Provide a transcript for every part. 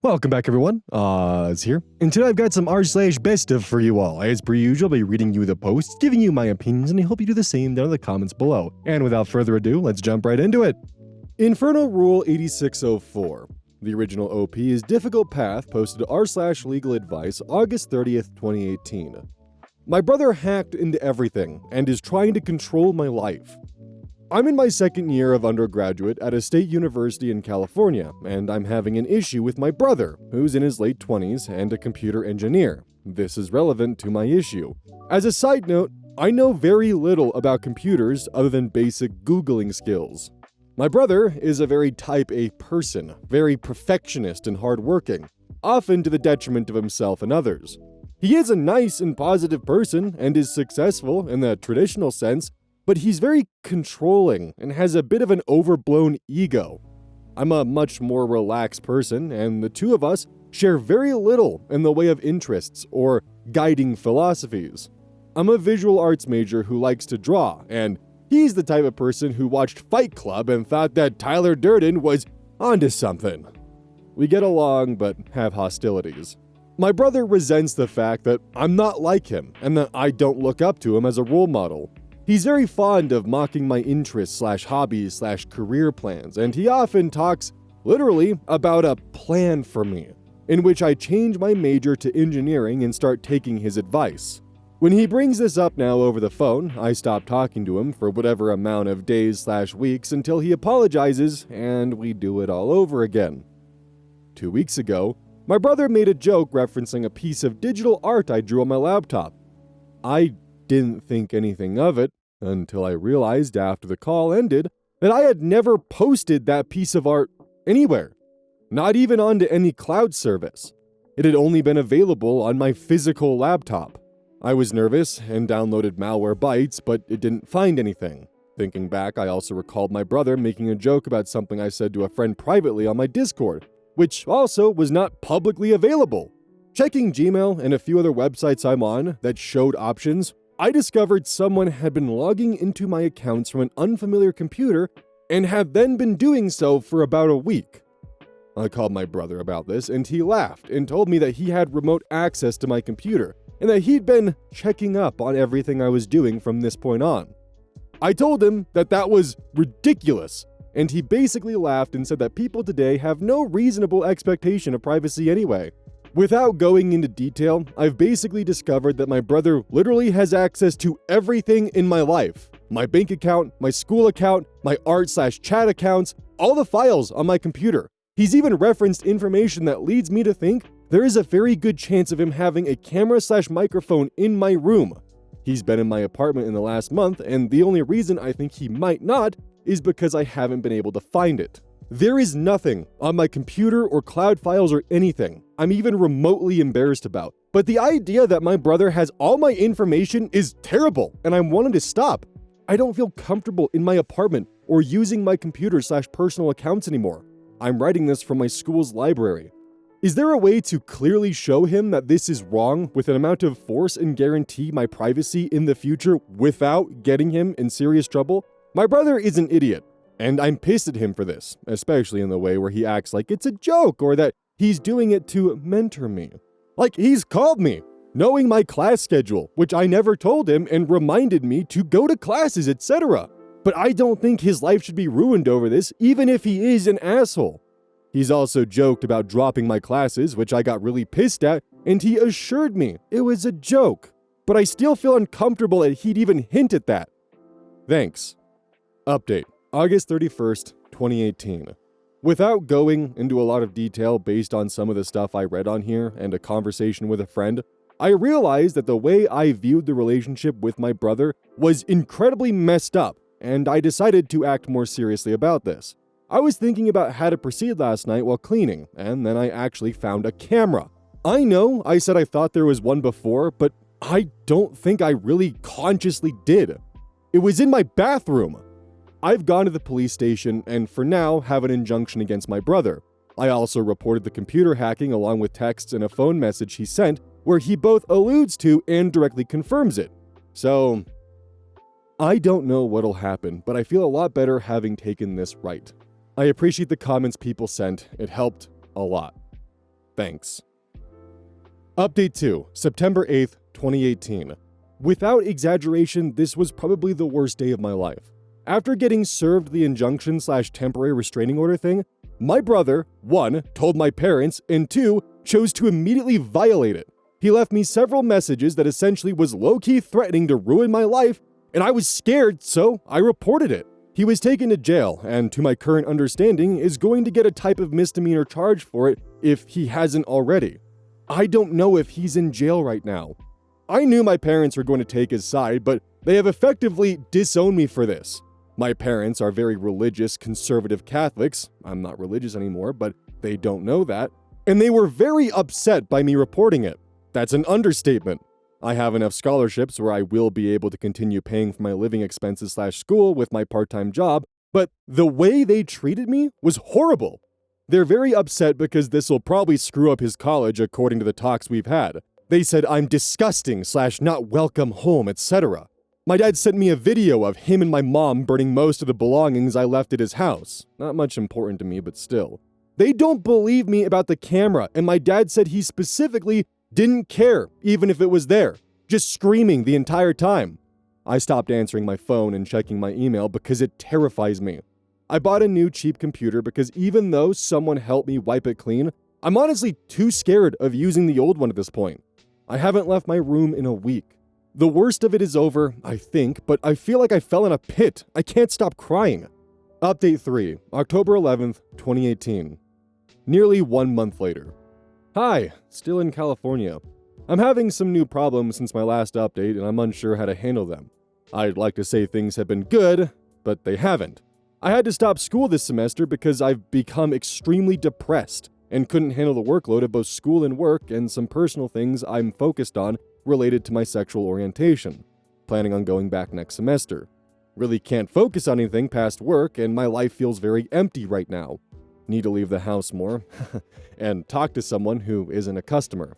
Welcome back, everyone. It's here. And today I've got some r/BestOf for you all. As per usual, I'll be reading you the posts, giving you my opinions, and I hope you do the same down in the comments below. And without further ado, let's jump right into it. Inferno Rule 8604. The original OP is Difficult Path, posted r/legal advice, August 30th, 2018. My brother hacked into everything and is trying to control my life. I'm in my second year of undergraduate at a state university in California, and I'm having an issue with my brother, who's in his late 20s and a computer engineer. This is relevant to my issue. As a side note, I know very little about computers other than basic Googling skills. My brother is a very type A person, very perfectionist and hardworking, often to the detriment of himself and others. He is a nice and positive person and is successful in the traditional sense, but he's very controlling and has a bit of an overblown ego. I'm a much more relaxed person, and the two of us share very little in the way of interests or guiding philosophies. I'm a visual arts major who likes to draw, and he's the type of person who watched Fight Club and thought that Tyler Durden was onto something. We get along, but have hostilities. My brother resents the fact that I'm not like him, and that I don't look up to him as a role model. He's very fond of mocking my interests/hobbies/career plans, and he often talks, literally, about a plan for me, in which I change my major to engineering and start taking his advice. When he brings this up now over the phone, I stop talking to him for whatever amount of days/weeks until he apologizes, and we do it all over again. 2 weeks ago, my brother made a joke referencing a piece of digital art I drew on my laptop. I didn't think anything of it until I realized after the call ended that I had never posted that piece of art anywhere, not even onto any cloud service. It had only been available on my physical laptop. I was nervous and downloaded Malwarebytes, but it didn't find anything. Thinking back, I also recalled my brother making a joke about something I said to a friend privately on my Discord, which also was not publicly available. Checking Gmail and a few other websites I'm on that showed options, I discovered someone had been logging into my accounts from an unfamiliar computer and had then been doing so for about a week. I called my brother about this, and he laughed and told me that he had remote access to my computer and that he'd been checking up on everything I was doing from this point on. I told him that that was ridiculous, and he basically laughed and said that people today have no reasonable expectation of privacy anyway. Without going into detail, I've basically discovered that my brother literally has access to everything in my life. My bank account, my school account, my art/chat accounts, all the files on my computer. He's even referenced information that leads me to think there is a very good chance of him having a camera/microphone in my room. He's been in my apartment in the last month, and the only reason I think he might not is because I haven't been able to find it. There is nothing on my computer or cloud files or anything I'm even remotely embarrassed about. But the idea that my brother has all my information is terrible, and I'm wanting to stop. I don't feel comfortable in my apartment or using my computer/personal accounts anymore. I'm writing this from my school's library. Is there a way to clearly show him that this is wrong with an amount of force and guarantee my privacy in the future without getting him in serious trouble? My brother is an idiot, and I'm pissed at him for this, especially in the way where he acts like it's a joke or that he's doing it to mentor me. Like he's called me, knowing my class schedule, which I never told him, and reminded me to go to classes, etc. But I don't think his life should be ruined over this, even if he is an asshole. He's also joked about dropping my classes, which I got really pissed at, and he assured me it was a joke. But I still feel uncomfortable that he'd even hint at that. Thanks. Update. August 31st, 2018. Without going into a lot of detail based on some of the stuff I read on here and a conversation with a friend, I realized that the way I viewed the relationship with my brother was incredibly messed up, and I decided to act more seriously about this. I was thinking about how to proceed last night while cleaning, and then I actually found a camera. I know I said I thought there was one before, but I don't think I really consciously did. It was in my bathroom. I've gone to the police station and for now have an injunction against my brother. I also reported the computer hacking along with texts and a phone message he sent where he both alludes to and directly confirms it. So, I don't know what'll happen, but I feel a lot better having taken this right. I appreciate the comments people sent, it helped a lot. Thanks. Update 2, September 8th, 2018. Without exaggeration, this was probably the worst day of my life. After getting served the injunction/temporary restraining order thing, my brother, 1, told my parents, and 2, chose to immediately violate it. He left me several messages that essentially was low-key threatening to ruin my life, and I was scared, so I reported it. He was taken to jail, and to my current understanding, is going to get a type of misdemeanor charge for it if he hasn't already. I don't know if he's in jail right now. I knew my parents were going to take his side, but they have effectively disowned me for this. My parents are very religious, conservative Catholics. I'm not religious anymore, but they don't know that. And they were very upset by me reporting it. That's an understatement. I have enough scholarships where I will be able to continue paying for my living expenses/school with my part-time job, but the way they treated me was horrible. They're very upset because this will probably screw up his college according to the talks we've had. They said I'm disgusting/not welcome home, etc. My dad sent me a video of him and my mom burning most of the belongings I left at his house. Not much important to me, but still. They don't believe me about the camera, and my dad said he specifically didn't care, even if it was there, just screaming the entire time. I stopped answering my phone and checking my email because it terrifies me. I bought a new cheap computer because even though someone helped me wipe it clean, I'm honestly too scared of using the old one at this point. I haven't left my room in a week. The worst of it is over, I think, but I feel like I fell in a pit. I can't stop crying. Update 3, October 11th, 2018. Nearly 1 month later. Hi, still in California. I'm having some new problems since my last update and I'm unsure how to handle them. I'd like to say things have been good, but they haven't. I had to stop school this semester because I've become extremely depressed and couldn't handle the workload of both school and work and some personal things I'm focused on related to my sexual orientation. Planning on going back next semester. Really can't focus on anything past work and my life feels very empty right now. Need to leave the house more and talk to someone who isn't a customer.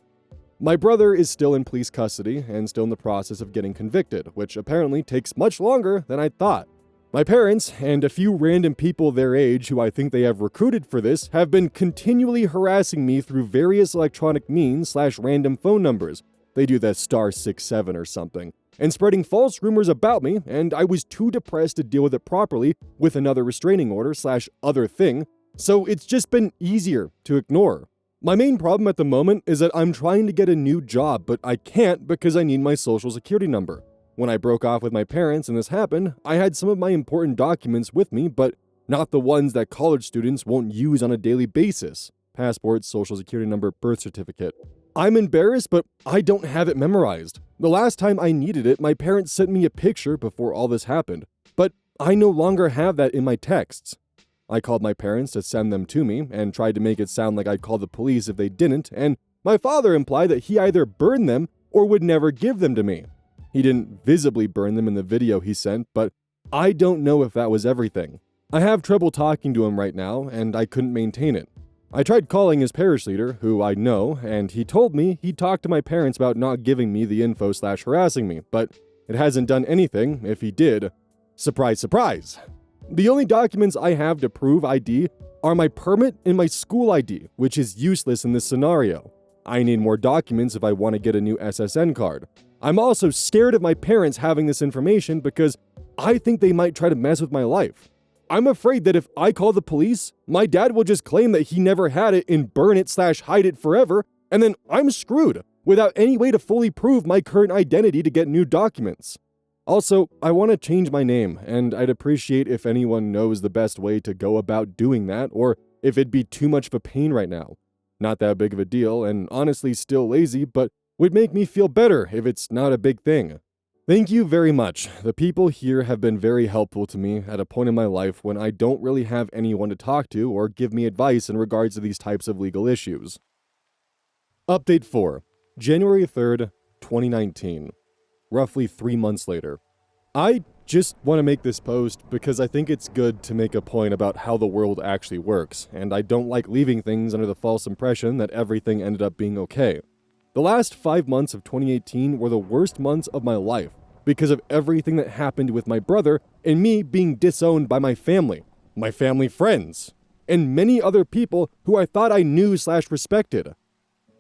My brother is still in police custody and still in the process of getting convicted, which apparently takes much longer than I thought. My parents, and a few random people their age who I think they have recruited for this, have been continually harassing me through various electronic means/random phone numbers. They do the *67 or something, and spreading false rumors about me, and I was too depressed to deal with it properly with another restraining order/other thing, so it's just been easier to ignore. My main problem at the moment is that I'm trying to get a new job, but I can't because I need my social security number. When I broke off with my parents and this happened, I had some of my important documents with me, but not the ones that college students won't use on a daily basis. Passport, social security number, birth certificate. I'm embarrassed, but I don't have it memorized. The last time I needed it, my parents sent me a picture before all this happened, but I no longer have that in my texts. I called my parents to send them to me and tried to make it sound like I'd call the police if they didn't, and my father implied that he either burned them or would never give them to me. He didn't visibly burn them in the video he sent, but I don't know if that was everything. I have trouble talking to him right now, and I couldn't maintain it. I tried calling his parish leader, who I know, and he told me he'd talked to my parents about not giving me the info/harassing me, but it hasn't done anything if he did. Surprise, surprise! The only documents I have to prove ID are my permit and my school ID, which is useless in this scenario. I need more documents if I want to get a new SSN card. I'm also scared of my parents having this information because I think they might try to mess with my life. I'm afraid that if I call the police, my dad will just claim that he never had it and burn it/hide it forever, and then I'm screwed without any way to fully prove my current identity to get new documents. Also, I want to change my name, and I'd appreciate if anyone knows the best way to go about doing that, or if it'd be too much of a pain right now. Not that big of a deal, and honestly still lazy, but would make me feel better if it's not a big thing. Thank you very much. The people here have been very helpful to me at a point in my life when I don't really have anyone to talk to or give me advice in regards to these types of legal issues. Update 4, January 3rd, 2019. Roughly 3 months later. I just want to make this post because I think it's good to make a point about how the world actually works, and I don't like leaving things under the false impression that everything ended up being okay. The last 5 months of 2018 were the worst months of my life because of everything that happened with my brother and me being disowned by my family friends, and many other people who I thought I knew/respected.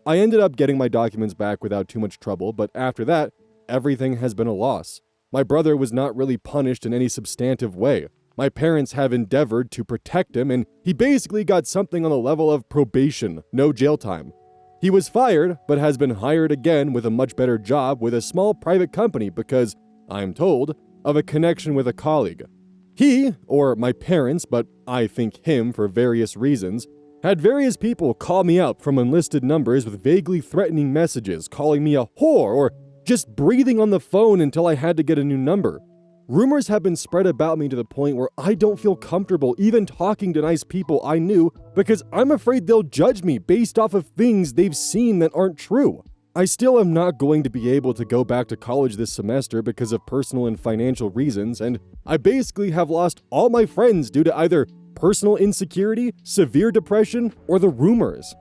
I ended up getting my documents back without too much trouble, but after that, everything has been a loss. My brother was not really punished in any substantive way. My parents have endeavored to protect him, and he basically got something on the level of probation, no jail time. He was fired, but has been hired again with a much better job with a small private company because, I'm told, of a connection with a colleague. He, or my parents, but I think him for various reasons, had various people call me up from unlisted numbers with vaguely threatening messages, calling me a whore or just breathing on the phone until I had to get a new number. Rumors have been spread about me to the point where I don't feel comfortable even talking to nice people I knew because I'm afraid they'll judge me based off of things they've seen that aren't true. I still am not going to be able to go back to college this semester because of personal and financial reasons, and I basically have lost all my friends due to either personal insecurity, severe depression, or the rumors.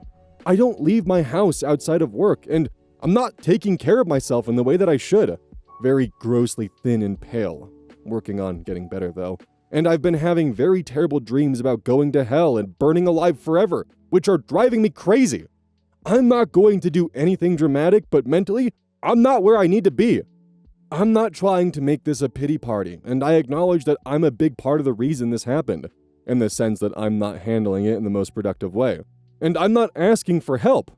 I don't leave my house outside of work, and I'm not taking care of myself in the way that I should. Very grossly thin and pale. Working on getting better though. And I've been having very terrible dreams about going to hell and burning alive forever, which are driving me crazy. I'm not going to do anything dramatic, but mentally, I'm not where I need to be. I'm not trying to make this a pity party, and I acknowledge that I'm a big part of the reason this happened, in the sense that I'm not handling it in the most productive way. And I'm not asking for help.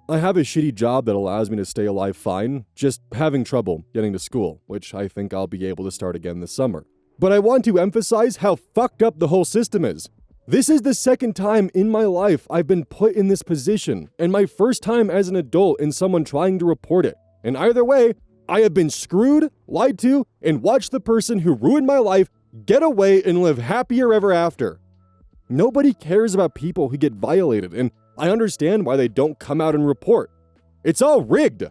I have a shitty job that allows me to stay alive fine, just having trouble getting to school, which I think I'll be able to start again this summer. But I want to emphasize how fucked up the whole system is. This is the second time in my life I've been put in this position, and my first time as an adult in someone trying to report it. And either way, I have been screwed, lied to, and watched the person who ruined my life get away and live happier ever after. Nobody cares about people who get violated, and I understand why they don't come out and report. It's all rigged.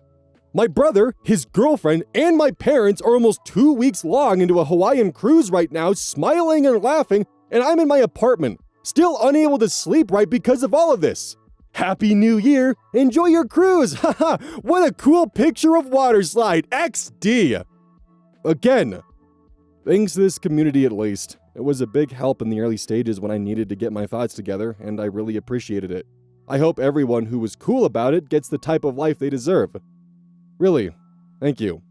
My brother, his girlfriend, and my parents are almost 2 weeks long into a Hawaiian cruise right now, smiling and laughing, and I'm in my apartment, still unable to sleep right because of all of this. Happy New Year! Enjoy your cruise! Haha! What a cool picture of water slide! XD! Again, thanks to this community at least. It was a big help in the early stages when I needed to get my thoughts together, and I really appreciated it. I hope everyone who was cool about it gets the type of life they deserve. Really, thank you.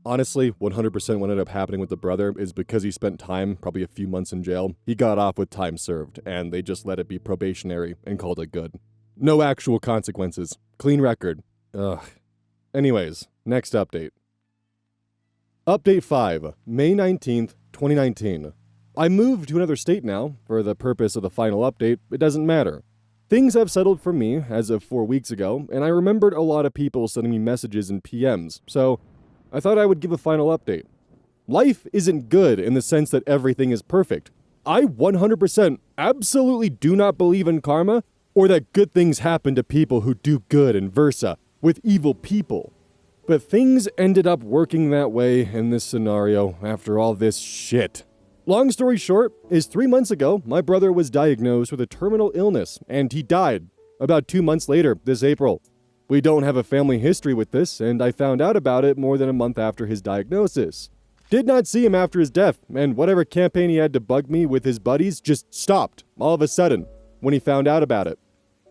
Honestly, 100% what ended up happening with the brother is because he spent time, probably a few months in jail, he got off with time served, and they just let it be probationary and called it good. No actual consequences. Clean record. Ugh. Anyways, next update. Update 5, May 19th, 2019. I moved to another state now. For the purpose of the final update, it doesn't matter. Things have settled for me as of 4 weeks ago, and I remembered a lot of people sending me messages and PMs, so I thought I would give a final update. Life isn't good in the sense that everything is perfect. I 100% absolutely do not believe in karma, or that good things happen to people who do good and versa, with evil people. But things ended up working that way in this scenario after all this shit. Long story short, is 3 months ago, my brother was diagnosed with a terminal illness, and he died. About 2 months later, this April. We don't have a family history with this, and I found out about it more than a month after his diagnosis. Did not see him after his death, and whatever campaign he had to bug me with his buddies just stopped, all of a sudden, when he found out about it.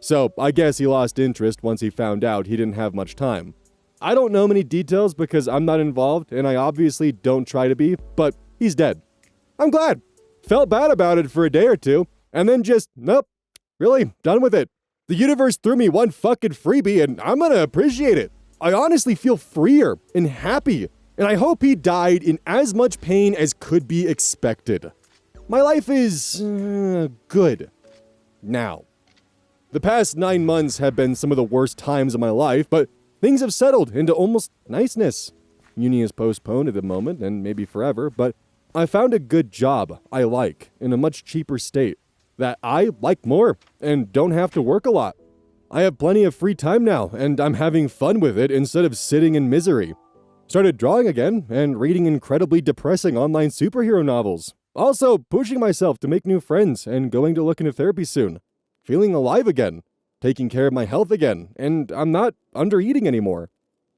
So, I guess he lost interest once he found out he didn't have much time. I don't know many details because I'm not involved, and I obviously don't try to be, but he's dead. I'm glad. Felt bad about it for a day or two, and then just, nope, really, done with it. The universe threw me one fucking freebie, and I'm gonna appreciate it. I honestly feel freer and happy, and I hope he died in as much pain as could be expected. My life is good now. The past 9 months have been some of the worst times of my life, but things have settled into almost niceness. Uni is postponed at the moment, and maybe forever, but I found a good job I like in a much cheaper state that I like more and don't have to work a lot. I have plenty of free time now, and I'm having fun with it instead of sitting in misery. Started drawing again and reading incredibly depressing online superhero novels. Also pushing myself to make new friends and going to look into therapy soon. Feeling alive again, taking care of my health again, and I'm not undereating anymore.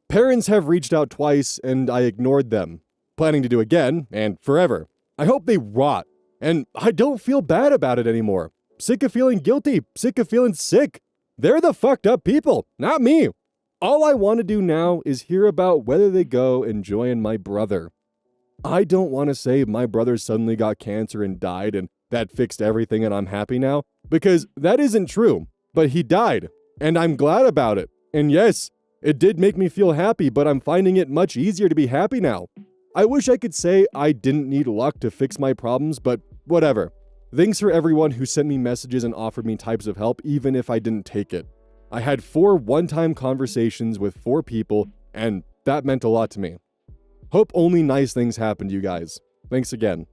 Parents have reached out twice and I ignored them. Planning to do again, and forever. I hope they rot, and I don't feel bad about it anymore. Sick of feeling guilty, sick of feeling sick. They're the fucked up people, not me. All I want to do now is hear about whether they go and join my brother. I don't want to say my brother suddenly got cancer and died and that fixed everything and I'm happy now, because that isn't true. But he died, and I'm glad about it. And yes, it did make me feel happy, but I'm finding it much easier to be happy now. I wish I could say I didn't need luck to fix my problems, but whatever. Thanks for everyone who sent me messages and offered me types of help, even if I didn't take it. I had 4 one-time conversations with 4 people, and that meant a lot to me. Hope only nice things happen to you guys. Thanks again.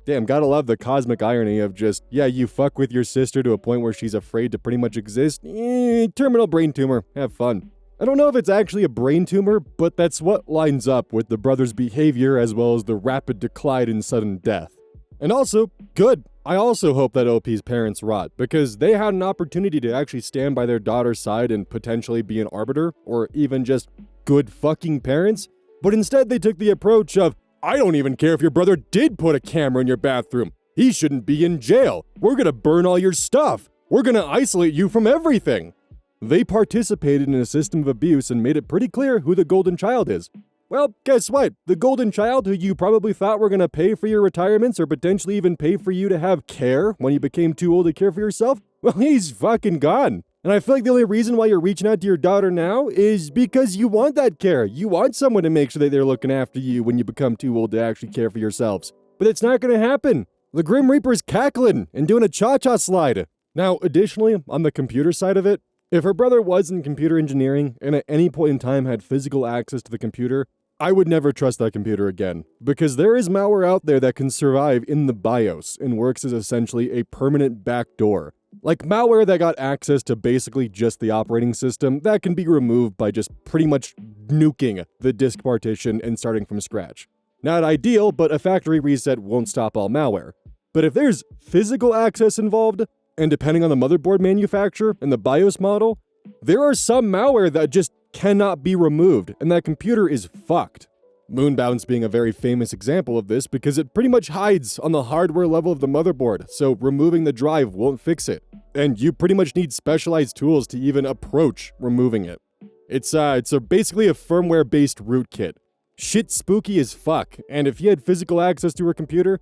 Damn, gotta love the cosmic irony of just, yeah, you fuck with your sister to a point where she's afraid to pretty much exist. Terminal brain tumor. Have fun. I don't know if it's actually a brain tumor, but that's what lines up with the brother's behavior as well as the rapid decline and sudden death. And also, good. I also hope that OP's parents rot, because they had an opportunity to actually stand by their daughter's side and potentially be an arbiter, or even just good fucking parents, but instead they took the approach of, I don't even care if your brother did put a camera in your bathroom. He shouldn't be in jail. We're gonna burn all your stuff. We're gonna isolate you from everything. They participated in a system of abuse and made it pretty clear who the golden child is. Well, guess what? The golden child who you probably thought were gonna pay for your retirements or potentially even pay for you to have care when you became too old to care for yourself, well, he's fucking gone. And I feel like the only reason why you're reaching out to your daughter now is because you want that care. You want someone to make sure that they're looking after you when you become too old to actually care for yourselves. But it's not gonna happen. The Grim Reaper's cackling and doing a cha-cha slide. Now, additionally, on the computer side of it, if her brother was in computer engineering and at any point in time had physical access to the computer, I would never trust that computer again, because there is malware out there that can survive in the BIOS and works as essentially a permanent backdoor. Like malware that got access to basically just the operating system that can be removed by just pretty much nuking the disk partition and starting from scratch. Not ideal, but a factory reset won't stop all malware. But if there's physical access involved, and depending on the motherboard manufacturer and the BIOS model, there are some malware that just cannot be removed, and that computer is fucked. Moonbounce being a very famous example of this because it pretty much hides on the hardware level of the motherboard, so removing the drive won't fix it. And you pretty much need specialized tools to even approach removing it. It's basically a firmware-based rootkit. Shit spooky as fuck, and if you had physical access to her computer,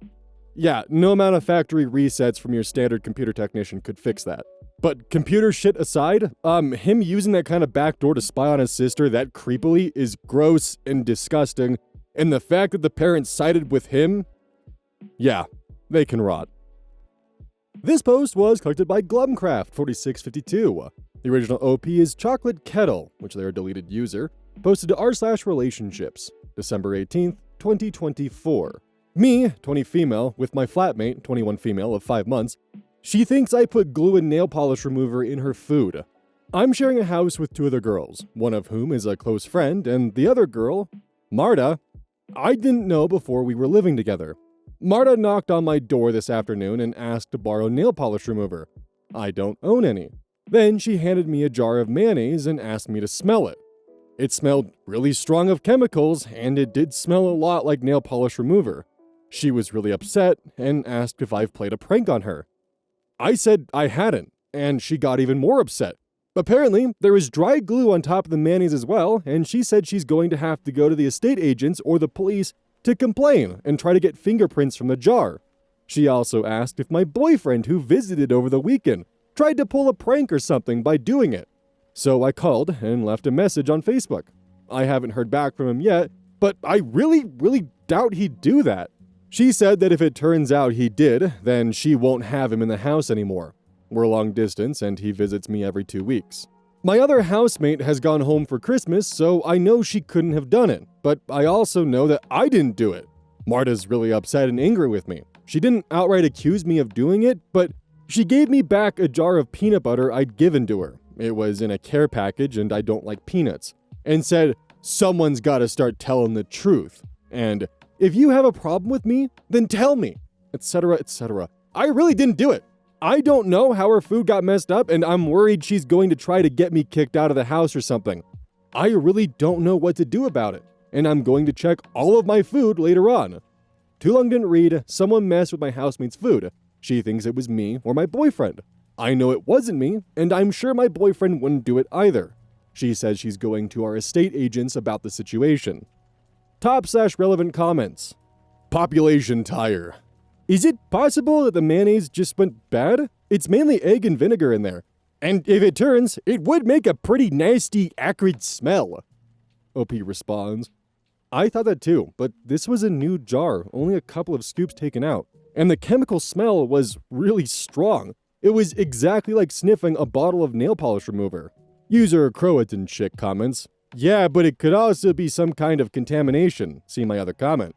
yeah, no amount of factory resets from your standard computer technician could fix that. But computer shit aside, him using that kind of backdoor to spy on his sister that creepily is gross and disgusting, and the fact that the parents sided with him, yeah, they can rot. This post was collected by Glumcraft4652. The original OP is Chocolate Kettle, which they're a deleted user, posted to r/relationships, December 18th, 2024. Me, 20 female, with my flatmate, 21 female of 5 months, she thinks I put glue and nail polish remover in her food. I'm sharing a house with 2 other girls, one of whom is a close friend, and the other girl, Marta, I didn't know before we were living together. Marta knocked on my door this afternoon and asked to borrow nail polish remover. I don't own any. Then she handed me a jar of mayonnaise and asked me to smell it. It smelled really strong of chemicals, and it did smell a lot like nail polish remover. She was really upset and asked if I've played a prank on her. I said I hadn't, and she got even more upset. Apparently, there was dry glue on top of the mayonnaise as well, and she said she's going to have to go to the estate agents or the police to complain and try to get fingerprints from the jar. She also asked if my boyfriend, who visited over the weekend, tried to pull a prank or something by doing it. So I called and left a message on Facebook. I haven't heard back from him yet, but I really doubt he'd do that. She said that if it turns out he did, then she won't have him in the house anymore. We're long distance and he visits me every 2 weeks. My other housemate has gone home for Christmas, so I know she couldn't have done it, but I also know that I didn't do it. Marta's really upset and angry with me. She didn't outright accuse me of doing it, but she gave me back a jar of peanut butter I'd given to her. It was in a care package and I don't like peanuts. And said, someone's gotta start telling the truth. And if you have a problem with me, then tell me, etc., etc. I really didn't do it. I don't know how her food got messed up, and I'm worried she's going to try to get me kicked out of the house or something. I really don't know what to do about it, and I'm going to check all of my food later on. Too long didn't read, someone messed with my housemate's food. She thinks it was me or my boyfriend. I know it wasn't me, and I'm sure my boyfriend wouldn't do it either. She says she's going to our estate agents about the situation. Top/relevant comments. Population tire. Is it possible that the mayonnaise just went bad? It's mainly egg and vinegar in there. And if it turns, it would make a pretty nasty, acrid smell. OP responds, I thought that too, but this was a new jar, only a couple of scoops taken out. And the chemical smell was really strong. It was exactly like sniffing a bottle of nail polish remover. User Croatan Chick comments, yeah, but it could also be some kind of contamination. See my other comment.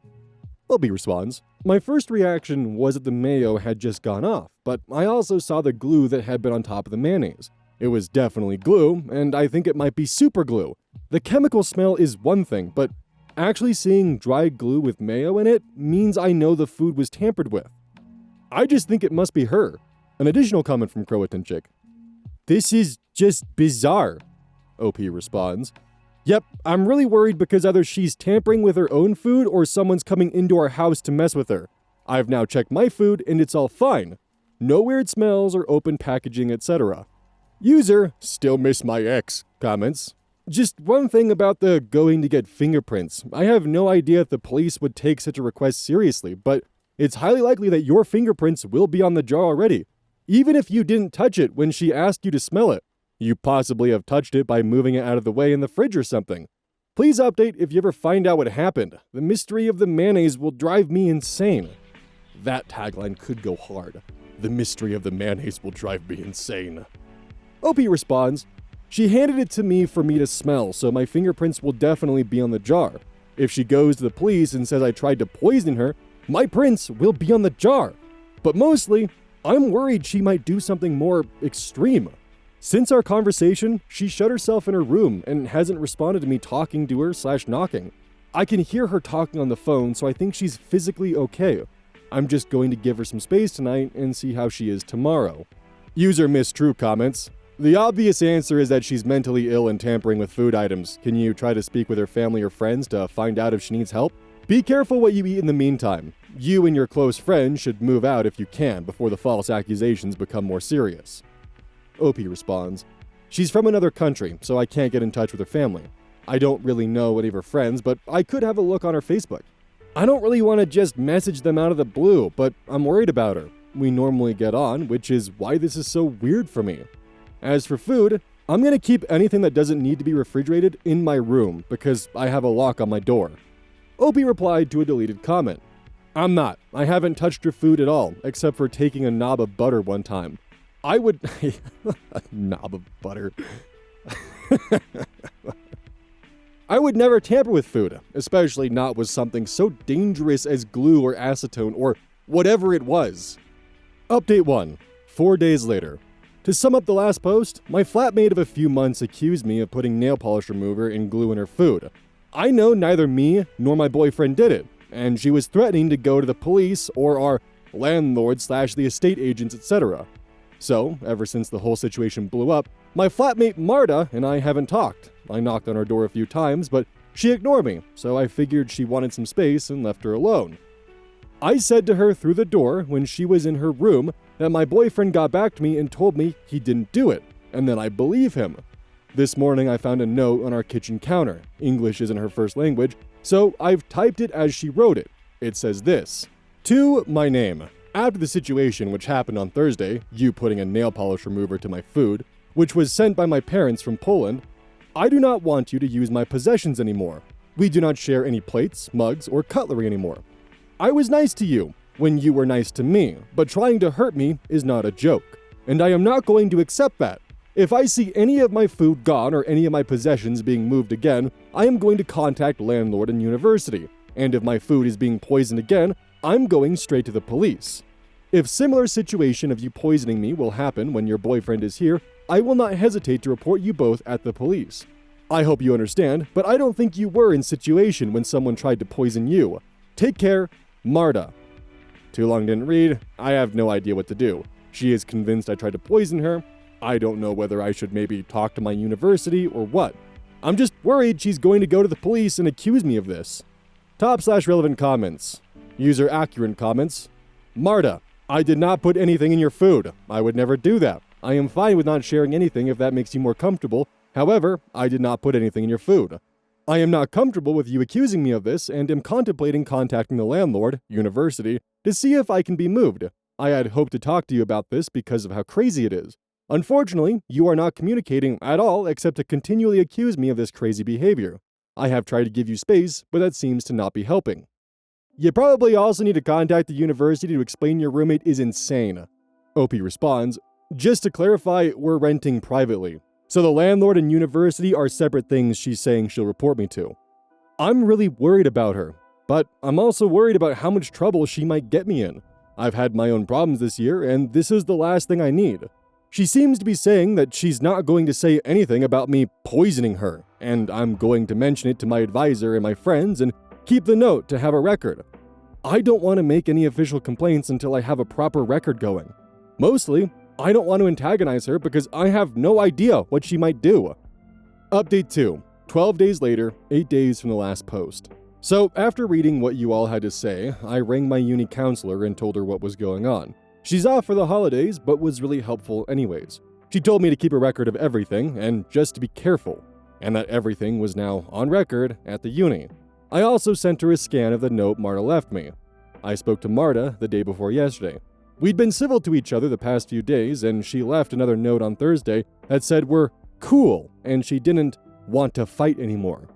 OP responds, my first reaction was that the mayo had just gone off, but I also saw the glue that had been on top of the mayonnaise. It was definitely glue, and I think it might be super glue. The chemical smell is one thing, but actually seeing dry glue with mayo in it means I know the food was tampered with. I just think it must be her. An additional comment from Croatan Chick. This is just bizarre. OP responds, yep, I'm really worried because either she's tampering with her own food or someone's coming into our house to mess with her. I've now checked my food and it's all fine. No weird smells or open packaging, etc. User Still Miss My Ex comments, just one thing about the going to get fingerprints. I have no idea if the police would take such a request seriously, but it's highly likely that your fingerprints will be on the jar already. Even if you didn't touch it when she asked you to smell it. You possibly have touched it by moving it out of the way in the fridge or something. Please update if you ever find out what happened. The mystery of the mayonnaise will drive me insane. That tagline could go hard. The mystery of the mayonnaise will drive me insane. OP responds, she handed it to me for me to smell, so my fingerprints will definitely be on the jar. If she goes to the police and says I tried to poison her, my prints will be on the jar. But mostly, I'm worried she might do something more extreme. Since our conversation, she shut herself in her room and hasn't responded to me talking to her/knocking. I can hear her talking on the phone, so I think she's physically okay. I'm just going to give her some space tonight and see how she is tomorrow. User Miss True comments, the obvious answer is that she's mentally ill and tampering with food items. Can you try to speak with her family or friends to find out if she needs help? Be careful what you eat in the meantime. You and your close friends should move out if you can before the false accusations become more serious. OP responds, she's from another country, so I can't get in touch with her family. I don't really know any of her friends, but I could have a look on her Facebook. I don't really want to just message them out of the blue, but I'm worried about her. We normally get on, which is why this is so weird for me. As for food, I'm going to keep anything that doesn't need to be refrigerated in my room because I have a lock on my door. OP replied to a deleted comment. I'm not. I haven't touched your food at all, except for taking a knob of butter one time. I would... a knob of butter. I would never tamper with food, especially not with something so dangerous as glue or acetone or whatever it was. Update 1. 4 days later. To sum up the last post, my flatmate of a few months accused me of putting nail polish remover and glue in her food. I know neither me nor my boyfriend did it, and she was threatening to go to the police or our landlord/the estate agents, etc. So, ever since the whole situation blew up, my flatmate Marta and I haven't talked. I knocked on her door a few times, but she ignored me, so I figured she wanted some space and left her alone. I said to her through the door when she was in her room that my boyfriend got back to me and told me he didn't do it, and then I believe him. This morning I found a note on our kitchen counter. English isn't her first language, so I've typed it as she wrote it. It says this: to my name. After the situation which happened on Thursday, you putting a nail polish remover to my food, which was sent by my parents from Poland, I do not want you to use my possessions anymore. We do not share any plates, mugs, or cutlery anymore. I was nice to you when you were nice to me, but trying to hurt me is not a joke, and I am not going to accept that. If I see any of my food gone or any of my possessions being moved again, I am going to contact landlord and university, and if my food is being poisoned again, I'm going straight to the police. If similar situation of you poisoning me will happen when your boyfriend is here, I will not hesitate to report you both at the police. I hope you understand, but I don't think you were in situation when someone tried to poison you. Take care, Marta. Too long didn't read. I have no idea what to do. She is convinced I tried to poison her. I don't know whether I should maybe talk to my university or what. I'm just worried she's going to go to the police and accuse me of this. Top/relevant comments. User accurate comments. Marta, I did not put anything in your food. I would never do that. I am fine with not sharing anything if that makes you more comfortable. However, I did not put anything in your food. I am not comfortable with you accusing me of this and am contemplating contacting the landlord, university, to see if I can be moved. I had hoped to talk to you about this because of how crazy it is. Unfortunately, you are not communicating at all except to continually accuse me of this crazy behavior. I have tried to give you space, but that seems to not be helping. You probably also need to contact the university to explain your roommate is insane. OP responds, just to clarify, we're renting privately. So the landlord and university are separate things she's saying she'll report me to. I'm really worried about her, but I'm also worried about how much trouble she might get me in. I've had my own problems this year, and this is the last thing I need. She seems to be saying that she's not going to say anything about me poisoning her, and I'm going to mention it to my advisor and my friends and keep the note to have a record. I don't want to make any official complaints until I have a proper record going. Mostly, I don't want to antagonize her because I have no idea what she might do. Update 2. 12 days later, 8 days from the last post. So, after reading what you all had to say, I rang my uni counselor and told her what was going on. She's off for the holidays, but was really helpful anyways. She told me to keep a record of everything and just to be careful, and that everything was now on record at the uni. I also sent her a scan of the note Marta left me. I spoke to Marta the day before yesterday. We'd been civil to each other the past few days, and she left another note on Thursday that said we're cool, and she didn't want to fight anymore.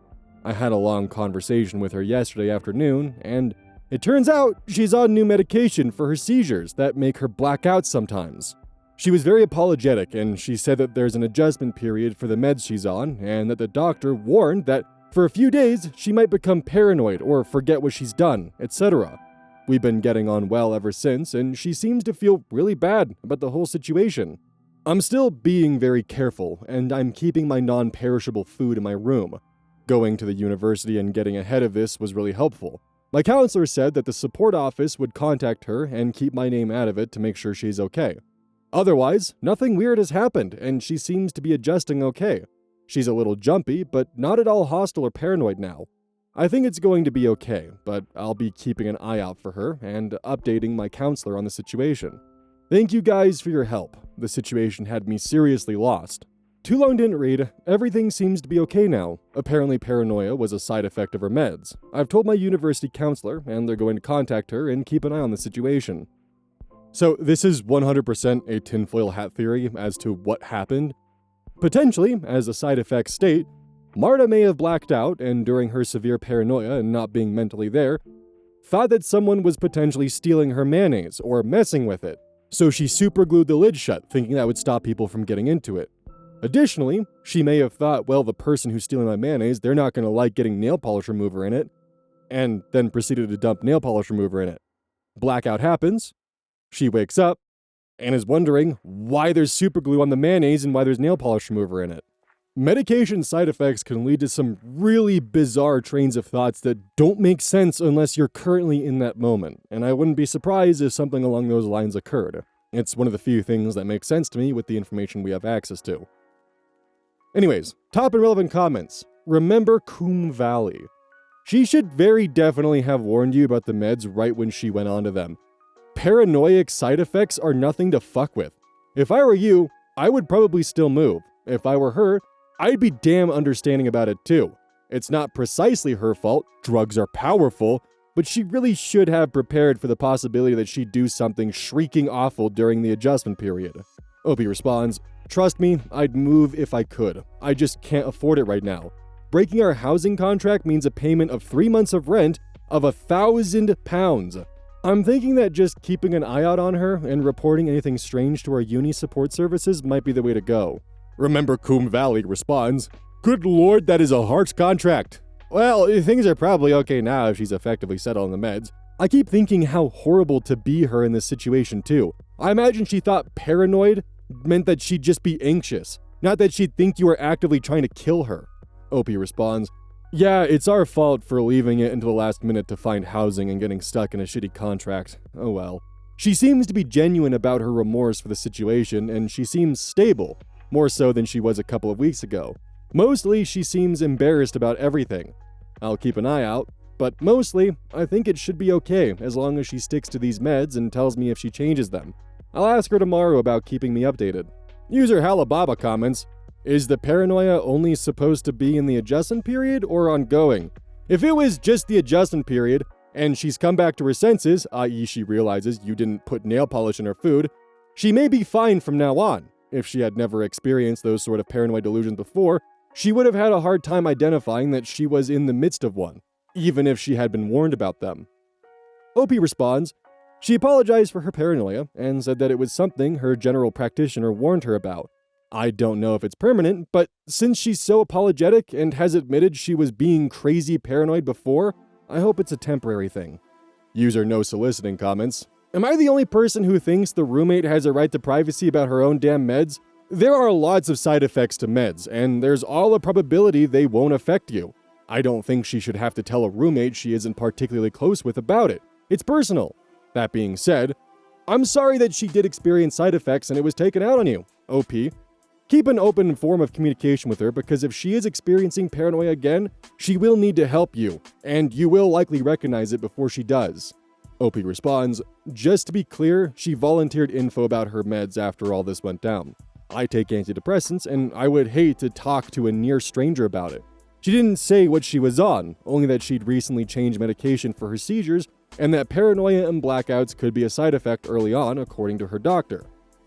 I had a long conversation with her yesterday afternoon, and it turns out she's on new medication for her seizures that make her black out sometimes. She was very apologetic, and she said that there's an adjustment period for the meds she's on, and that the doctor warned that for a few days she might become paranoid or forget what she's done, etc. We've been getting on well ever since, and she seems to feel really bad about the whole situation. I'm still being very careful, and I'm keeping my non-perishable food in my room. Going to the university and getting ahead of this was really helpful. My counselor said that the support office would contact her and keep my name out of it to make sure she's okay. Otherwise, nothing weird has happened, and she seems to be adjusting okay. She's a little jumpy, but not at all hostile or paranoid now. I think it's going to be okay, but I'll be keeping an eye out for her and updating my counselor on the situation. Thank you guys for your help. The situation had me seriously lost. Too long didn't read. Everything seems to be okay now. Apparently paranoia was a side effect of her meds. I've told my university counselor, and they're going to contact her and keep an eye on the situation. So this is 100% a tinfoil hat theory as to what happened. Potentially, as a side effect state, Marta may have blacked out and during her severe paranoia and not being mentally there, thought that someone was potentially stealing her mayonnaise or messing with it. So she superglued the lid shut, thinking that would stop people from getting into it. Additionally, she may have thought, well, the person who's stealing my mayonnaise, they're not going to like getting nail polish remover in it, and then proceeded to dump nail polish remover in it. Blackout happens, she wakes up, and is wondering why there's superglue on the mayonnaise and why there's nail polish remover in it. Medication side effects can lead to some really bizarre trains of thoughts that don't make sense unless you're currently in that moment, and I wouldn't be surprised if something along those lines occurred. It's one of the few things that makes sense to me with the information we have access to. Anyways, top and relevant comments. Remember Coombe Valley. She should very definitely have warned you about the meds right when she went onto them. Paranoid side effects are nothing to fuck with. If I were you, I would probably still move. If I were her, I'd be damn understanding about it too. It's not precisely her fault, drugs are powerful, but she really should have prepared for the possibility that she'd do something shrieking awful during the adjustment period. Opie responds, trust me, I'd move if I could. I just can't afford it right now. Breaking our housing contract means a payment of 3 months of rent of £1,000. I'm thinking that just keeping an eye out on her and reporting anything strange to our uni support services might be the way to go. Remember Coombe Valley responds, good lord, that is a harsh contract. Well, things are probably okay now if she's effectively settled on the meds. I keep thinking how horrible to be her in this situation too. I imagine she thought paranoid meant that she'd just be anxious, not that she'd think you were actively trying to kill her. Opie responds, yeah, it's our fault for leaving it until the last minute to find housing and getting stuck in a shitty contract. Oh well. She seems to be genuine about her remorse for the situation, and she seems stable, more so than she was a couple of weeks ago. Mostly, she seems embarrassed about everything. I'll keep an eye out, but mostly, I think it should be okay as long as she sticks to these meds and tells me if she changes them. I'll ask her tomorrow about keeping me updated. User Halababa comments, is the paranoia only supposed to be in the adjustment period or ongoing? If it was just the adjustment period, and she's come back to her senses, i.e. she realizes you didn't put nail polish in her food, she may be fine from now on. If she had never experienced those sort of paranoid delusions before, she would have had a hard time identifying that she was in the midst of one, even if she had been warned about them. OP responds, she apologized for her paranoia and said that it was something her general practitioner warned her about. I don't know if it's permanent, but since she's so apologetic and has admitted she was being crazy paranoid before, I hope it's a temporary thing. User No Soliciting comments, am I the only person who thinks the roommate has a right to privacy about her own damn meds? There are lots of side effects to meds, and there's all a probability they won't affect you. I don't think she should have to tell a roommate she isn't particularly close with about it. It's personal. That being said, I'm sorry that she did experience side effects and it was taken out on you, OP. Keep an open form of communication with her because if she is experiencing paranoia again, she will need to help you, and you will likely recognize it before she does. OP responds, just to be clear, she volunteered info about her meds after all this went down. I take antidepressants, and I would hate to talk to a near stranger about it. She didn't say what she was on, only that she'd recently changed medication for her seizures, and that paranoia and blackouts could be a side effect early on, according to her doctor.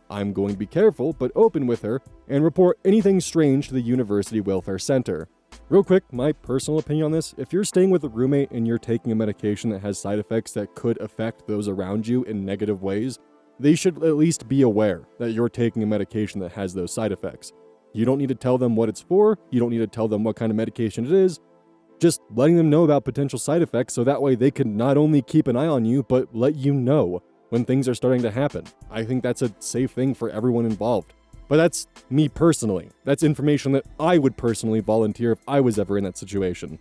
I'm going to be careful but open with her and report anything strange to the University Welfare Center. Real quick, my personal opinion on this, if you're staying with a roommate and you're taking a medication that has side effects that could affect those around you in negative ways, they should at least be aware that you're taking a medication that has those side effects. You don't need to tell them what it's for, you don't need to tell them what kind of medication it is, just letting them know about potential side effects so that way they can not only keep an eye on you, but let you know when things are starting to happen. I think that's a safe thing for everyone involved. But that's me personally. That's information that I would personally volunteer if I was ever in that situation.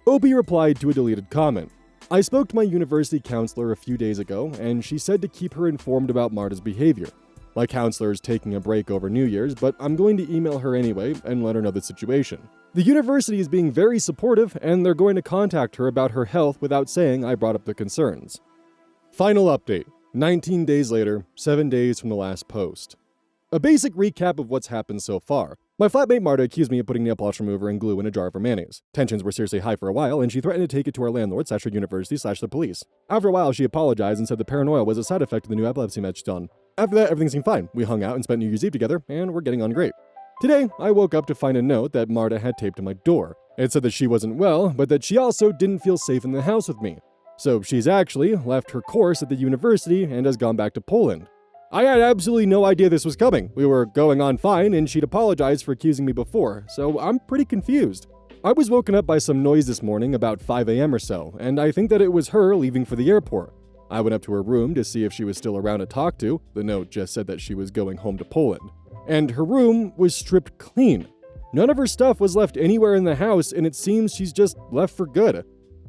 Obi replied to a deleted comment. I spoke to my university counselor a few days ago, and she said to keep her informed about Marta's behavior. My counselor is taking a break over New Year's, but I'm going to email her anyway and let her know the situation. The university is being very supportive, and they're going to contact her about her health without saying I brought up the concerns. Final update. 19 days later, 7 days from the last post. A basic recap of what's happened so far. My flatmate Marta accused me of putting nail polish remover and glue in a jar for mayonnaise. Tensions were seriously high for a while, and she threatened to take it to our landlord / her university / the police. After a while, she apologized and said the paranoia was a side effect of the new epilepsy meds she'd done. After that, everything seemed fine. We hung out and spent New Year's Eve together, and we're getting on great. Today, I woke up to find a note that Marta had taped to my door. It said that she wasn't well, but that she also didn't feel safe in the house with me. So she's actually left her course at the university and has gone back to Poland. I had absolutely no idea this was coming. We were going on fine and she'd apologized for accusing me before, so I'm pretty confused. I was woken up by some noise this morning about 5 a.m. or so, and I think that it was her leaving for the airport. I went up to her room to see if she was still around to talk to. The note just said that she was going home to Poland. And her room was stripped clean. None of her stuff was left anywhere in the house, and it seems she's just left for good.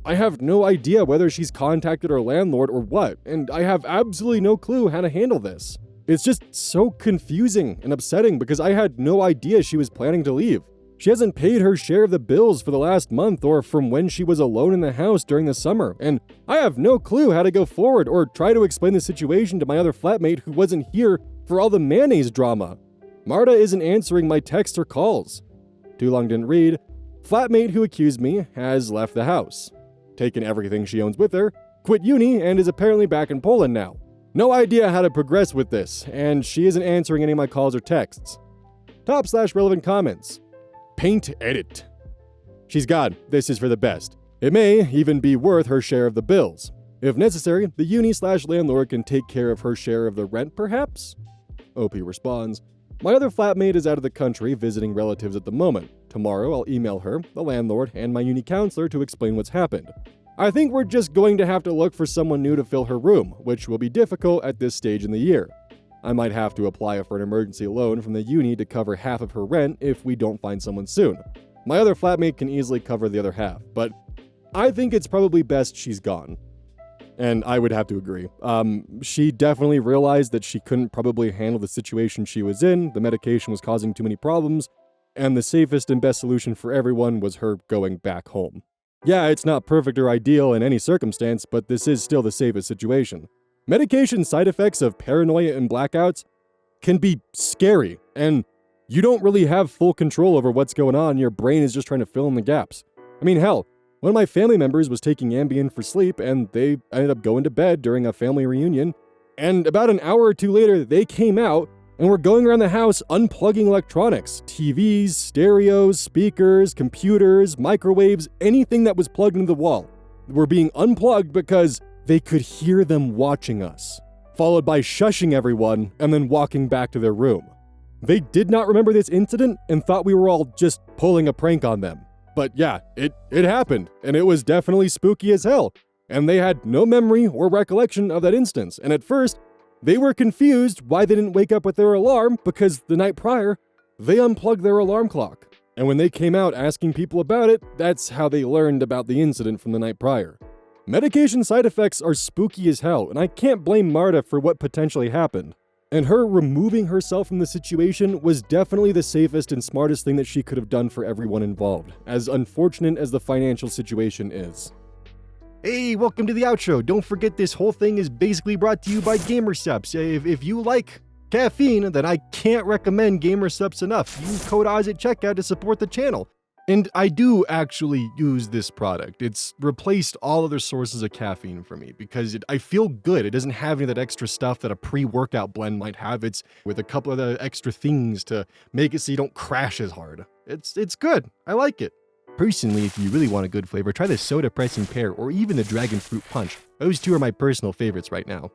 I have no idea whether she's contacted her landlord or what, and I have absolutely no clue how to handle this. It's just so confusing and upsetting because I had no idea she was planning to leave. She hasn't paid her share of the bills for the last month or from when she was alone in the house during the summer, and I have no clue how to go forward or try to explain the situation to my other flatmate who wasn't here for all the mayonnaise drama. Marta isn't answering my texts or calls. Too long didn't read. Flatmate who accused me has left the house, taken everything she owns with her, quit uni, and is apparently back in Poland now. No idea how to progress with this, and she isn't answering any of my calls or texts. Top/relevant comments. Paint edit. She's gone. This is for the best. It may even be worth her share of the bills. If necessary, the uni/landlord can take care of her share of the rent, perhaps? OP responds, my other flatmate is out of the country visiting relatives at the moment. Tomorrow I'll email her, the landlord, and my uni counselor to explain what's happened. I think we're just going to have to look for someone new to fill her room, which will be difficult at this stage in the year. I might have to apply for an emergency loan from the uni to cover half of her rent if we don't find someone soon. My other flatmate can easily cover the other half, but I think it's probably best she's gone. And I would have to agree. She definitely realized that she couldn't probably handle the situation she was in, the medication was causing too many problems, and the safest and best solution for everyone was her going back home. Yeah, it's not perfect or ideal in any circumstance, but this is still the safest situation. Medication side effects of paranoia and blackouts can be scary, and you don't really have full control over what's going on. Your brain is just trying to fill in the gaps. I mean, hell, one of my family members was taking Ambien for sleep, and they ended up going to bed during a family reunion, and about an hour or two later, they came out and were going around the house unplugging electronics, TVs, stereos, speakers, computers, microwaves, anything that was plugged into the wall were being unplugged because they could hear them watching us, followed by shushing everyone and then walking back to their room. They did not remember this incident and thought we were all just pulling a prank on them. But yeah, it happened, and it was definitely spooky as hell, and they had no memory or recollection of that instance, and at first, they were confused why they didn't wake up with their alarm because the night prior, they unplugged their alarm clock. And when they came out asking people about it, that's how they learned about the incident from the night prior. Medication side effects are spooky as hell, and I can't blame Marta for what potentially happened. And her removing herself from the situation was definitely the safest and smartest thing that she could have done for everyone involved, as unfortunate as the financial situation is. Hey, welcome to the outro. Don't forget this whole thing is basically brought to you by GamerSupps. If you like caffeine, then I can't recommend GamerSupps enough. Use code Oz at checkout to support the channel. And I do actually use this product. It's replaced all other sources of caffeine for me because I feel good. It doesn't have any of that extra stuff that a pre-workout blend might have. It's with a couple of the extra things to make it so you don't crash as hard. It's good. I like it. Personally, if you really want a good flavor, try the Soda Pressing Pear or even the Dragon Fruit Punch. Those two are my personal favorites right now.